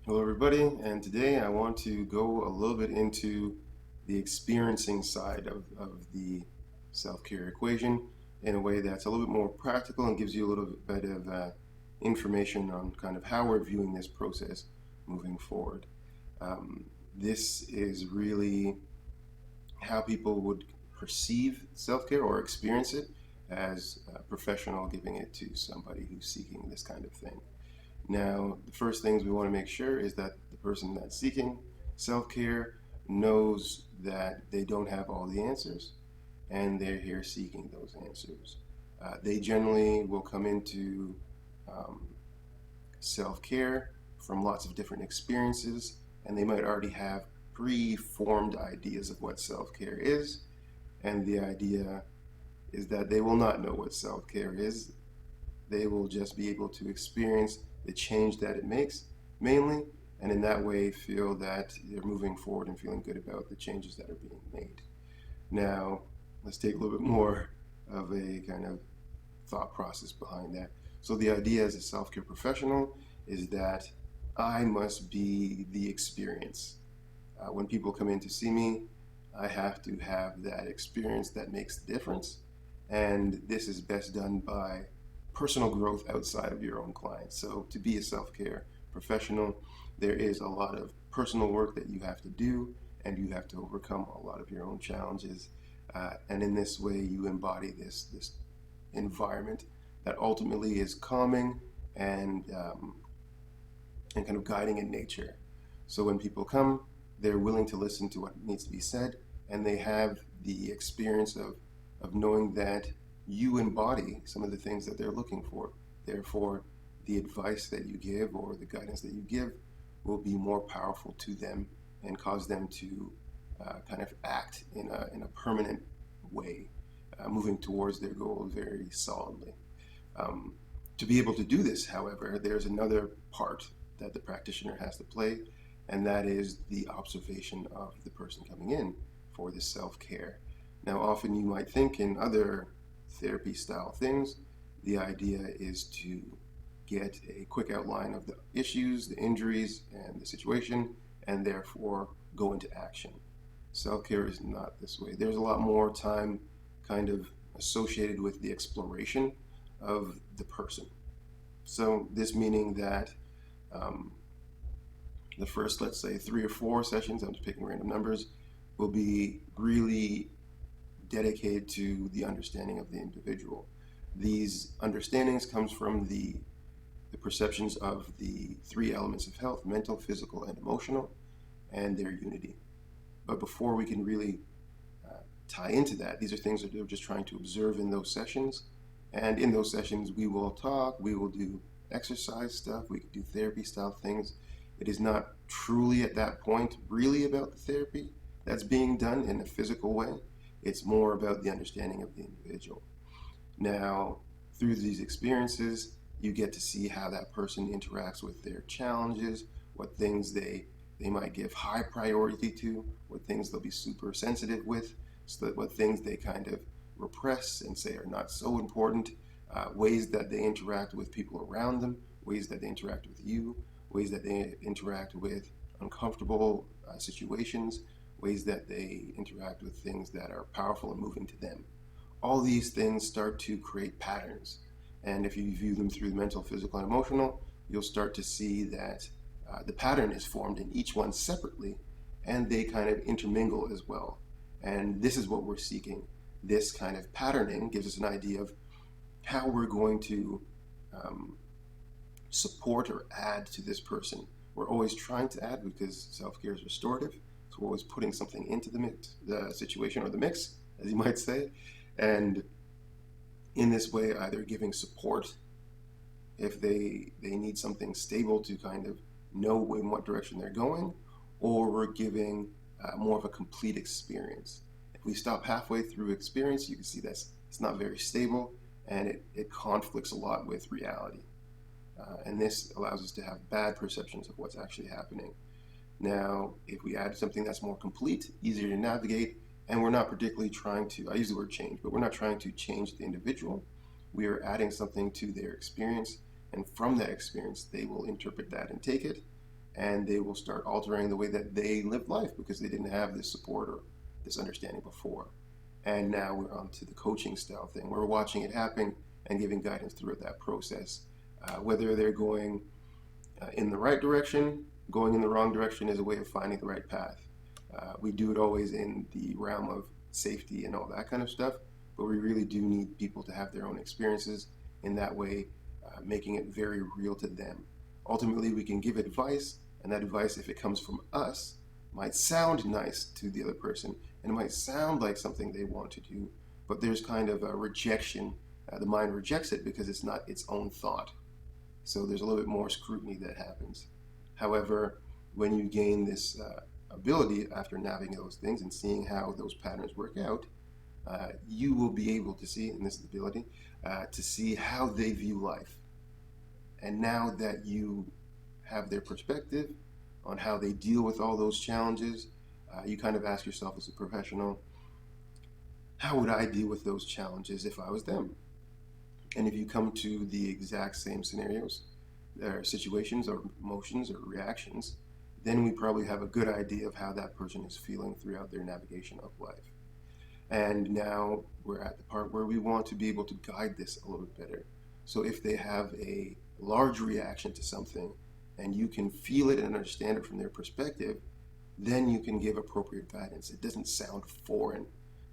Hello, everybody, and today I want to go a little bit into the experiencing side of the self care equation in a way that's a little bit more practical and gives you a little bit of information on kind of how we're viewing this process moving forward. This is really how people would perceive self care or experience it as a professional giving it to somebody who's seeking this kind of thing. Now, the first things we want to make sure is that the person that's seeking self care knows that they don't have all the answers and they're here seeking those answers. They generally will come into um, self care from lots of different experiences, and they might already have pre formed ideas of what self care is. And the idea is that they will not know what self care is. They will just be able to experience the change that it makes, mainly, and in that way feel that they're moving forward and feeling good about the changes that are being made. Now, let's take a little bit more of a kind of thought process behind that. So, the idea as a self care professional is that I must be the experience. When people come in to see me, I have to have that experience that makes the difference. And this is best done by personal growth outside of your own clients. So, to be a self care professional, there is a lot of personal work that you have to do, and you have to overcome a lot of your own challenges. And in this way, you embody this environment that ultimately is calming and kind of guiding in nature. So when people come, they're willing to listen to what needs to be said, and they have the experience of knowing that you embody some of the things that they're looking for. Therefore, the advice that you give or the guidance that you give will be more powerful to them and cause them to kind of act in a permanent way, moving towards their goal very solidly. Um, to be able to do this, however, there's another part that the practitioner has to play, and that is the observation of the person coming in for the self care. Now, often you might think in other therapy style things, the idea is to get a quick outline of the issues, the injuries, and the situation, and therefore go into action. Self care is not this way. There's a lot more time kind of associated with the exploration of the person. So, this meaning that um, the first, let's say, 3 or 4 sessions, I'm just picking random numbers, will be really dedicated to the understanding of the individual. These understandings comes from the perceptions of the three elements of health: mental, physical, and emotional, and their unity. But before we can really tie into that, these are things that we're just trying to observe in those sessions. And in those sessions, we will talk, we will do exercise stuff, we can do therapy style things. It is not truly at that point really about the therapy that's being done in a physical way. It's more about the understanding of the individual. Now, through these experiences, you get to see how that person interacts with their challenges, what things they might give high priority to, what things they'll be super sensitive with, so that what things they kind of repress and say are not so important, ways that they interact with people around them, ways that they interact with you, ways that they interact with uncomfortable situations, ways that they interact with things that are powerful and moving to them. All these things start to create patterns. And if you view them through the mental, physical, and emotional, you'll start to see that the pattern is formed in each one separately, and they kind of intermingle as well. And this is what we're seeking. This kind of patterning gives us an idea of how we're going to um, support or add to this person. We're always trying to add because self care is restorative. So we're always putting something into the mix, the situation or the mix, as you might say. And in this way, either giving support if they need something stable to kind of know in what direction they're going, or we're giving more of a complete experience. If we stop halfway through experience, you can see that's it's not very stable, and it conflicts a lot with reality. And this allows us to have bad perceptions of what's actually happening. Now, if we add something that's more complete, easier to navigate, and we're not particularly trying to, I use the word change, but we're not trying to change the individual. We are adding something to their experience, and from that experience, they will interpret that and take it. and they will start altering the way that they live life because they didn't have this support or this understanding before. And now we're on to the coaching style thing. We're watching it happen and giving guidance throughout that process. Whether they're going in the right direction, going in the wrong direction is a way of finding the right path. We do it always in the realm of safety and all that kind of stuff, but we really do need people to have their own experiences in that way, making it very real to them. Ultimately, we can give advice, and that advice, if it comes from us, might sound nice to the other person, and it might sound like something they want to do, but there's kind of a rejection. The mind rejects it because it's not its own thought. So there's a little bit more scrutiny that happens. However, when you gain this ability after navigating those things and seeing how those patterns work out, you will be able to see, and this is the ability, to see how they view life. And now that you have their perspective on how they deal with all those challenges, you kind of ask yourself as a professional, how would I deal with those challenges if I was them? And if you come to the exact same scenarios, or situations, or emotions, or reactions, then we probably have a good idea of how that person is feeling throughout their navigation of life. And now we're at the part where we want to be able to guide this a little bit better. So if they have a large reaction to something and you can feel it and understand it from their perspective, then you can give appropriate guidance. It doesn't sound foreign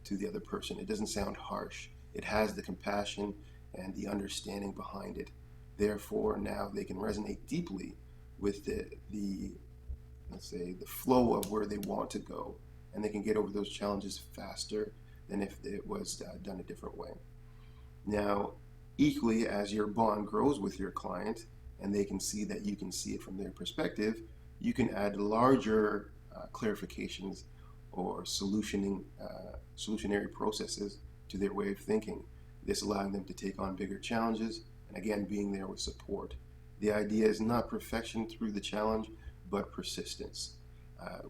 to the other person. It doesn't sound harsh. It has the compassion and the understanding behind it. Therefore, now they can resonate deeply with the let's say, the flow of where they want to go, and they can get over those challenges faster than if it was done a different way. Now, equally, as your bond grows with your client, and they can see that you can see it from their perspective, you can add larger clarifications or solutionary processes to their way of thinking. This allowing them to take on bigger challenges, and again, being there with support. The idea is not perfection through the challenge, but persistence.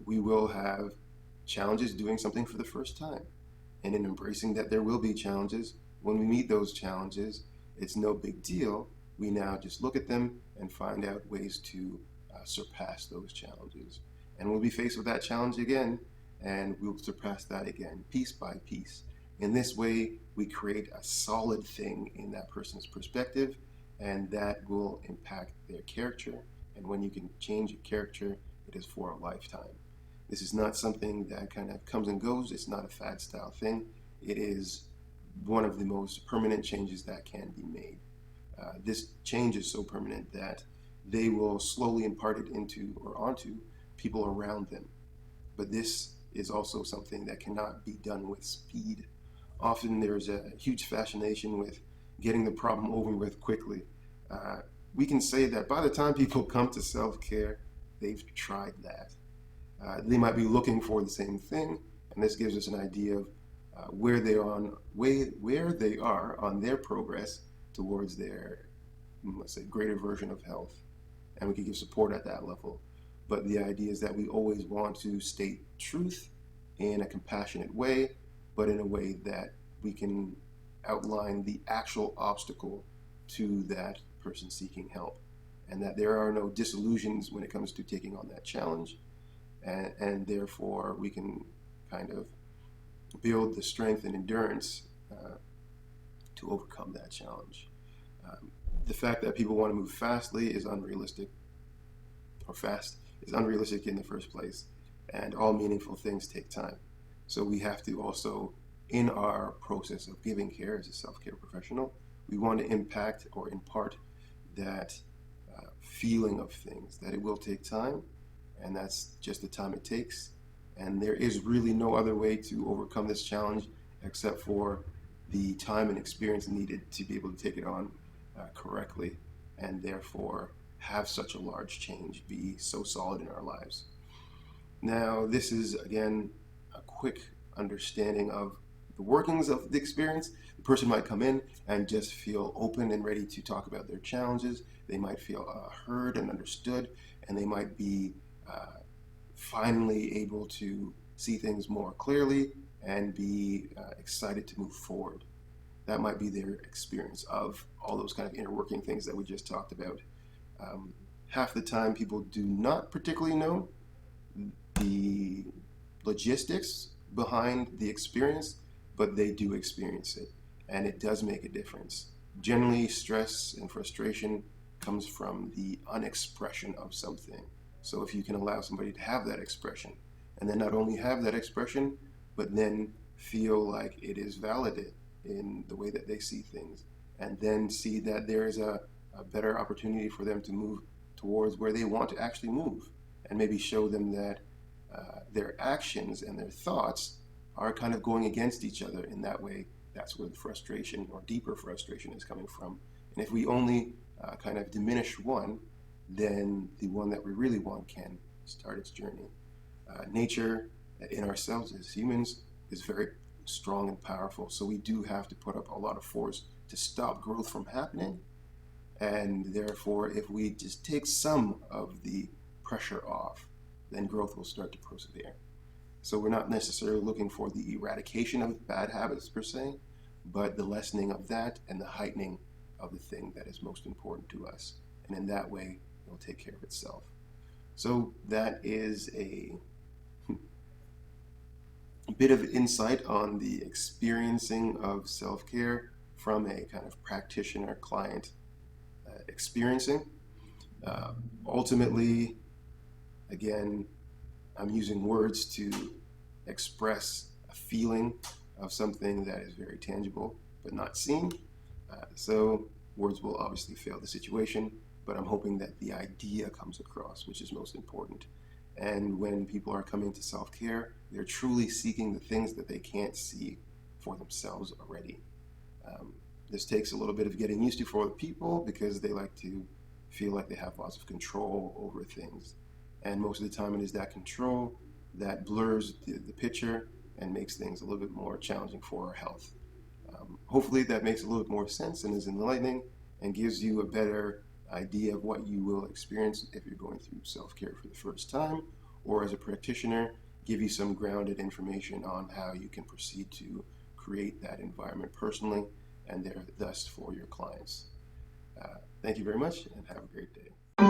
We will have challenges doing something for the first time. And in embracing that there will be challenges, when we meet those challenges, it's no big deal. We now just look at them and find out ways to surpass those challenges. And we'll be faced with that challenge again, and we'll surpass that again, piece by piece. In this way, we create a solid thing in that person's perspective, and that will impact their character. And when you can change a character, it is for a lifetime. This is not something that kind of comes and goes. It's not a fad style thing. It is one of the most permanent changes that can be made. This change is so permanent that they will slowly impart it into or onto people around them. But this is also something that cannot be done with speed. Often there's a huge fascination with getting the problem over with quickly. We can say that by the time people come to self-care, they've tried that. They might be looking for the same thing, and this gives us an idea of where they are on their progress towards their, let's say, greater version of health, and we can give support at that level. But the idea is that we always want to state truth in a compassionate way, but in a way that we can outline the actual obstacle to that person seeking help, and that there are no disillusions when it comes to taking on that challenge, and therefore we can kind of build the strength and endurance to overcome that challenge. The fact that people want to move fastly is unrealistic, or fast is unrealistic in the first place, and all meaningful things take time. So we have to also, in our process of giving care as a self-care professional, we want to impact or impart that feeling of things, that it will take time, and that's just the time it takes. And there is really no other way to overcome this challenge except for the time and experience needed to be able to take it on correctly, and therefore have such a large change be so solid in our lives. Now, this is, again, a quick understanding of the workings of the experience. The person might come in and just feel open and ready to talk about their challenges. They might feel heard and understood, and they might be finally able to see things more clearly and be excited to move forward. That might be their experience of all those kind of inner working things that we just talked about. half the time people do not particularly know the logistics behind the experience, but they do experience it, and it does make a difference. Generally, stress and frustration comes from the unexpression of something. So if you can allow somebody to have that expression, and then not only have that expression, but then feel like it is valid in the way that they see things, and then see that there is a better opportunity for them to move towards where they want to actually move, and maybe show them that their actions and their thoughts are kind of going against each other in that way. That's where the frustration or deeper frustration is coming from. And if we only kind of diminish one, then the one that we really want can start its journey. Nature in ourselves as humans is very strong and powerful, so we do have to put up a lot of force to stop growth from happening. And therefore, if we just take some of the pressure off, then growth will start to persevere. So we're not necessarily looking for the eradication of bad habits per se, but the lessening of that and the heightening of the thing that is most important to us. And in that way, it will take care of itself. So that is a bit of insight on the experiencing of self-care from a kind of practitioner-client experiencing. Ultimately, again, I'm using words to express a feeling of something that is very tangible but not seen. So words will obviously fail the situation, but I'm hoping that the idea comes across, which is most important. And when people are coming to self-care, they're truly seeking the things that they can't see for themselves already. This takes a little bit of getting used to for the people because they like to feel like they have lots of control over things. And most of the time it is that control that blurs the picture and makes things a little bit more challenging for our health. Hopefully that makes a little bit more sense and is enlightening and gives you a better idea of what you will experience if you're going through self-care for the first time, or as a practitioner, give you some grounded information on how you can proceed to create that environment personally and thus for your clients. Thank you very much and have a great day.